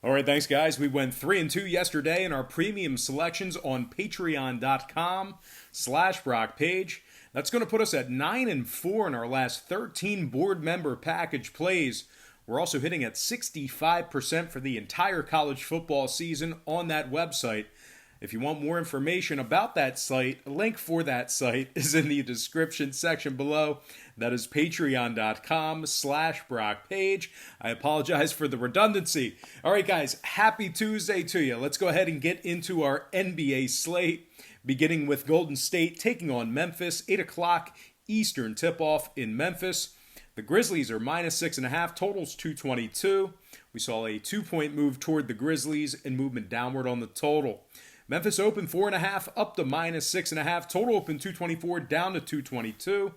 All right, thanks, guys. We went 3-2 yesterday in our premium selections on patreon.com/Brock Page. That's going to put us at 9-4 in our last 13 board member package plays. We're also hitting at 65% for the entire college football season on that website. If you want more information about that site, a link for that site is in the description section below. That is patreon.com/Brock Page. I apologize for the redundancy. All right, guys, happy Tuesday to you. Let's go ahead and get into our NBA slate, beginning with Golden State taking on Memphis, 8 o'clock Eastern tip-off in Memphis. The Grizzlies are -6.5, totals 222. We saw a 2-point move toward the Grizzlies and movement downward on the total. Memphis opened 4.5 up to -6.5. Total open 224 down to 222.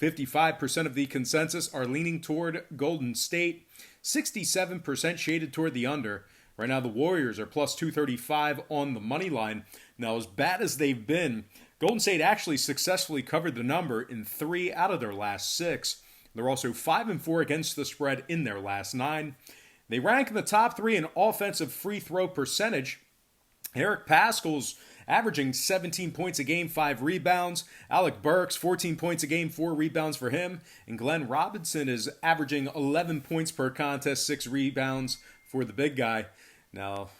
55% of the consensus are leaning toward Golden State. 67% shaded toward the under. Right now the Warriors are plus 235 on the money line. Now, as bad as they've been, Golden State actually successfully covered the number in 3 out of their last 6. They're also 5-4 against the spread in their last 9. They rank in the top 3 in offensive free throw percentage. Eric Paschall's averaging 17 points a game, 5 rebounds. Alec Burks, 14 points a game, 4 rebounds for him. And Glenn Robinson is averaging 11 points per contest, 6 rebounds for the big guy. Now,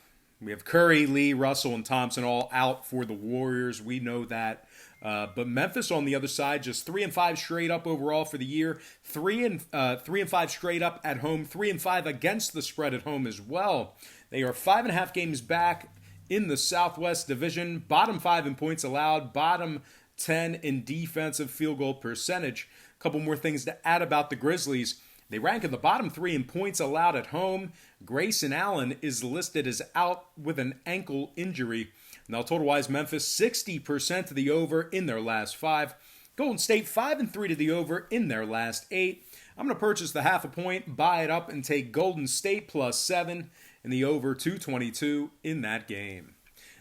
we have Curry, Lee, Russell, and Thompson all out for the Warriors. We know that. But Memphis on the other side, just 3-5 straight up overall for the year. 3-5 straight up at home. 3-5 against the spread at home as well. They are 5.5 games back in the Southwest Division, bottom 5 in points allowed, bottom 10 in defensive field goal percentage. A couple more things to add about the Grizzlies. They rank in the bottom 3 in points allowed at home. Grayson Allen is listed as out with an ankle injury. Now, total-wise, Memphis 60% to the over in their last 5. Golden State 5-3 to the over in their last 8. I'm going to purchase the half a point, buy it up, and take Golden State plus 7 in the over 222 in that game.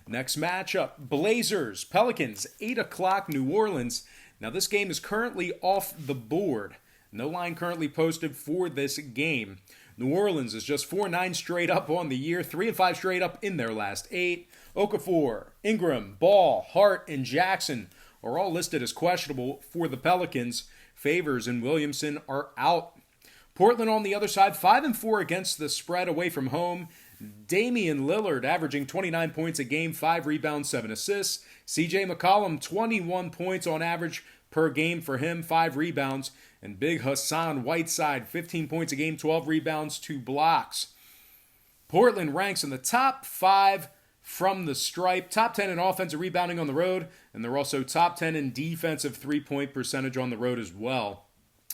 Next matchup, Blazers, Pelicans, 8 o'clock New Orleans. Now, this game is currently off the board. No line currently posted for this game. New Orleans is just 4-9 straight up on the year, 3-5 straight up in their last 8. Okafor, Ingram, Ball, Hart, and Jackson are all listed as questionable for the Pelicans. Favors and Williamson are out. Portland on the other side, 5-4 against the spread away from home. Damian Lillard averaging 29 points a game, 5 rebounds, 7 assists. CJ McCollum, 21 points on average per game for him, 5 rebounds. And Big Hassan Whiteside, 15 points a game, 12 rebounds, 2 blocks. Portland ranks in the top 5 from the stripe, top 10 in offensive rebounding on the road, and they're also top 10 in defensive three-point percentage on the road as well.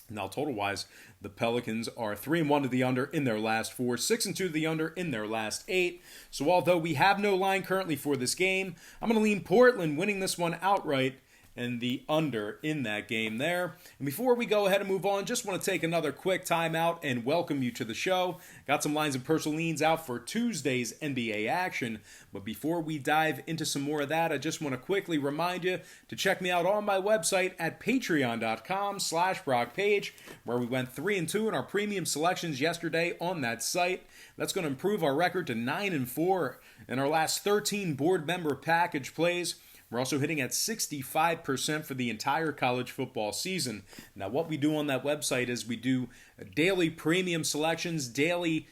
Now, total-wise, the Pelicans are 3-1 to the under in their last 4, 6-2 to the under in their last 8. So although we have no line currently for this game, I'm going to lean Portland winning this one outright and the under in that game there. And before we go ahead and move on, just want to take another quick timeout and welcome you to the show. Got some lines and personal leans out for Tuesday's NBA action. But before we dive into some more of that, I just want to quickly remind you to check me out on my website at patreon.com/Brock Page, where we went 3-2 in our premium selections yesterday on that site. That's going to improve our record to 9-4 in our last 13 board member package plays. We're also hitting at 65% for the entire college football season. Now, what we do on that website is we do daily premium selections, daily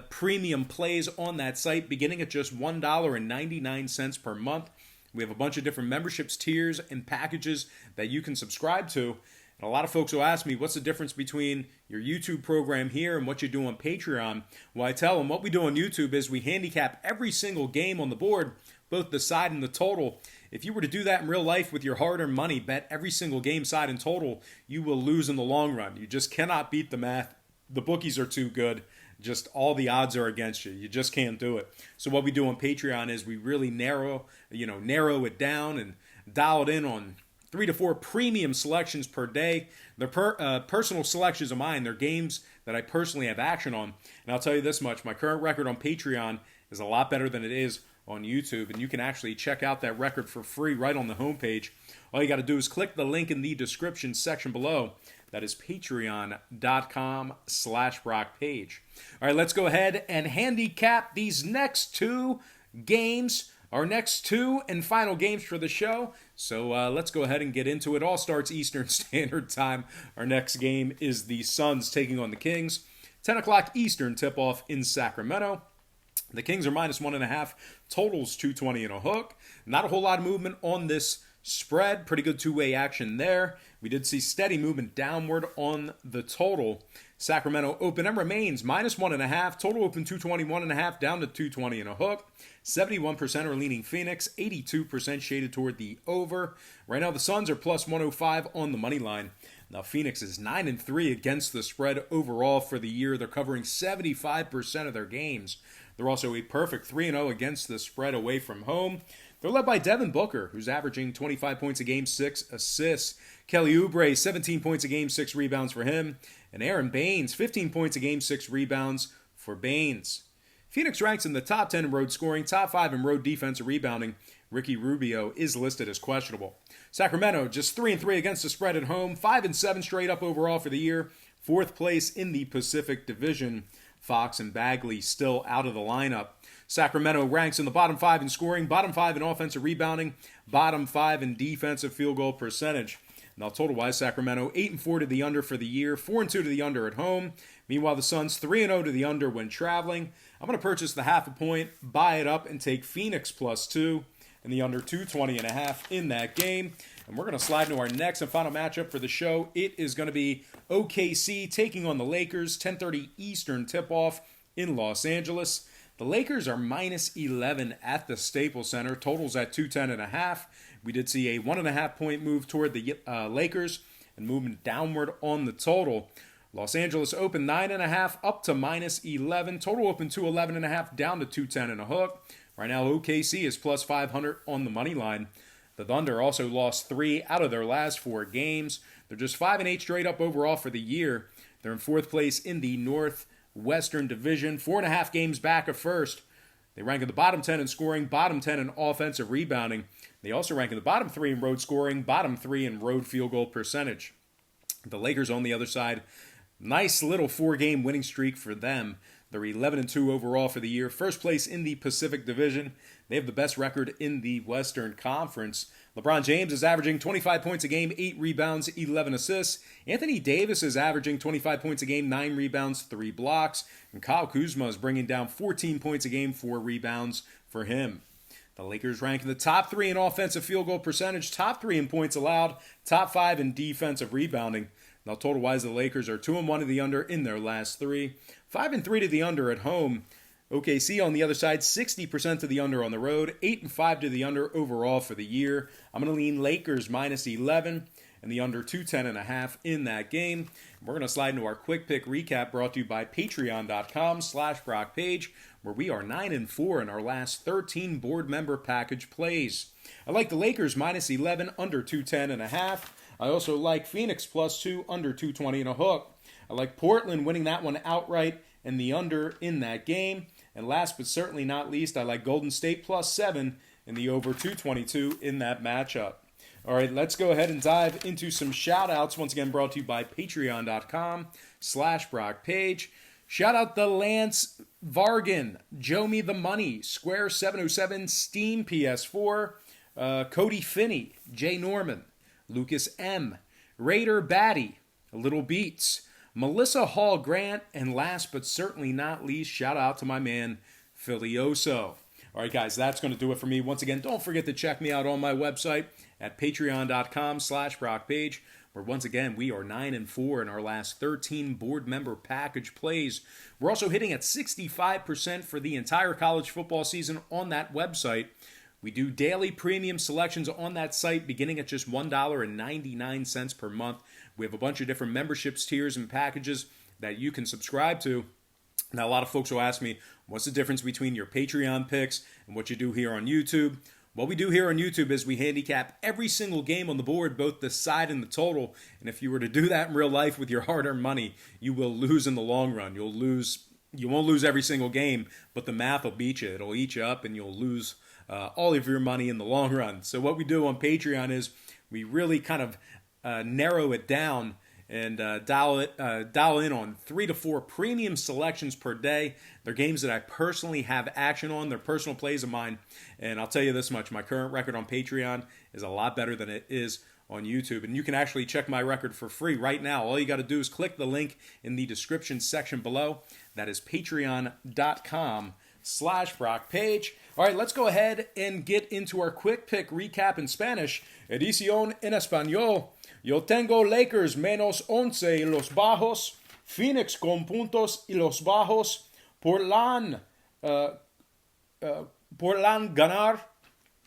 premium plays on that site, beginning at just $1.99 per month. We have a bunch of different memberships, tiers, and packages that you can subscribe to. And a lot of folks will ask me, what's the difference between your YouTube program here and what you do on Patreon? Well, I tell them what we do on YouTube is we handicap every single game on the board, both the side and the total. If you were to do that in real life with your hard-earned money, bet every single game side and total, you will lose in the long run. You just cannot beat the math. The bookies are too good. Just all the odds are against you. You just can't do it. So what we do on Patreon is we really narrow it down and dial it in on 3 to 4 premium selections per day. They're personal selections of mine. They're games that I personally have action on. And I'll tell you this much. My current record on Patreon is a lot better than it is on YouTube, and you can actually check out that record for free right on the homepage. All you got to do is click the link in the description section below. That is patreon.com/BrockPage. All right, let's go ahead and handicap these next two games, our next two and final games for the show. So let's go ahead and get into it. All starts Eastern Standard Time. Our next game is the Suns taking on the Kings. 10 o'clock Eastern tip-off in Sacramento. The Kings are -1.5. Totals 220 and a hook. Not a whole lot of movement on this spread. Pretty good two-way action there. We did see steady movement downward on the total. Sacramento open and remains -1.5. Total open 221.5 down to 220 and a hook. 71% are leaning Phoenix. 82% shaded toward the over. Right now the Suns are +105 on the money line. Now Phoenix is 9-3 against the spread overall for the year. They're covering 75% of their games. They're also a perfect 3-0 against the spread away from home. They're led by Devin Booker, who's averaging 25 points a game, 6 assists. Kelly Oubre, 17 points a game, 6 rebounds for him. And Aaron Baines, 15 points a game, 6 rebounds for Baines. Phoenix ranks in the top 10 in road scoring, top 5 in road defensive rebounding. Ricky Rubio is listed as questionable. Sacramento just 3-3 against the spread at home, 5-7 straight up overall for the year. 4th place in the Pacific Division. Fox and Bagley still out of the lineup. Sacramento ranks in the bottom 5 in scoring, bottom 5 in offensive rebounding, bottom 5 in defensive field goal percentage. Now, total-wise, Sacramento 8-4 to the under for the year, 4-2 to the under at home. Meanwhile, the Suns 3-0 to the under when traveling. I'm going to purchase the half a point, buy it up, and take Phoenix +2 and the under 220.5 in that game. And we're going to slide into our next and final matchup for the show. It is going to be OKC taking on the Lakers, 10:30 Eastern tip-off in Los Angeles. The Lakers are -11 at the Staples Center. Totals at 210.5. We did see a 1.5 point move toward the Lakers and movement downward on the total. Los Angeles open 9.5 up to -11. Total open 211.5 down to 210 and a hook. Right now OKC is +500 on the money line. The Thunder also lost 3 out of their last 4 games. They're just 5-8 straight up overall for the year. They're in 4th place in the Northwestern Division, 4.5 games back of first. They rank in the bottom 10 in scoring, bottom 10 in offensive rebounding. They also rank in the bottom 3 in road scoring, bottom 3 in road field goal percentage. The Lakers on the other side, nice little 4-game winning streak for them. They're 11-2 overall for the year. 1st place in the Pacific Division. They have the best record in the Western Conference. LeBron James is averaging 25 points a game, 8 rebounds, 11 assists. Anthony Davis is averaging 25 points a game, 9 rebounds, 3 blocks. And Kyle Kuzma is bringing down 14 points a game, 4 rebounds for him. The Lakers rank in the top 3 in offensive field goal percentage, top 3 in points allowed, top 5 in defensive rebounding. Now, total-wise, the Lakers are 2-1 to the under in their last 3, 5-3 to the under at home. OKC on the other side, 60% to the under on the road, 8-5 to the under overall for the year. I'm going to lean Lakers -11 and the under 210.5 in that game. We're going to slide into our quick pick recap brought to you by patreon.com/BrockPage, where we are 9-4 in our last 13 board member package plays. I like the Lakers -11, under 210.5. I also like Phoenix +2, under 220 and a hook. I like Portland winning that one outright and the under in that game. And last but certainly not least, I like Golden State +7 and the over 222 in that matchup. All right, let's go ahead and dive into some shout-outs. Once again, brought to you by patreon.com/BrockPage. Shout out the Lance Vargan, Joe Me the Money, Square 707, Steam PS4, Cody Finney, Jay Norman, Lucas M, Raider Batty, Little Beats, Melissa Hall Grant, and last but certainly not least, shout out to my man, Filioso. All right, guys, that's going to do it for me. Once again, don't forget to check me out on my website at patreon.com/BrockPage, where once again, we are 9-4 in our last 13 board member package plays. We're also hitting at 65% for the entire college football season on that website. We do daily premium selections on that site beginning at just $1.99 per month. We have a bunch of different memberships, tiers, and packages that you can subscribe to. Now, a lot of folks will ask me, what's the difference between your Patreon picks and what you do here on YouTube? What we do here on YouTube is we handicap every single game on the board, both the side and the total. And if you were to do that in real life with your hard-earned money, you will lose in the long run. You won't lose every single game, but the math will beat you. It'll eat you up, and you'll lose all of your money in the long run. So what we do on Patreon is we really kind of narrow it down and dial in on 3 to 4 premium selections per day. They're games that I personally have action on. They're personal plays of mine. And I'll tell you this much, my current record on Patreon is a lot better than it is on YouTube. And you can actually check my record for free right now. All you got to do is click the link in the description section below. That is patreon.com/BrockPage. All right, let's go ahead and get into our quick pick recap in Spanish. Edición en Español. Yo tengo Lakers menos 11 y los bajos. Phoenix con puntos y los bajos. Portland ganar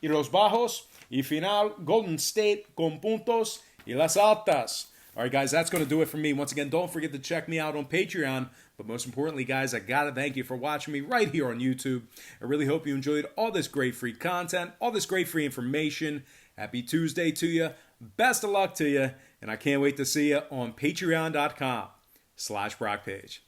y los bajos. Y final, Golden State con puntos y las altas. All right, guys, that's going to do it for me. Once again, don't forget to check me out on Patreon. But most importantly, guys, I got to thank you for watching me right here on YouTube. I really hope you enjoyed all this great free content, all this great free information. Happy Tuesday to you. Best of luck to you. And I can't wait to see you on patreon.com/BrockPage.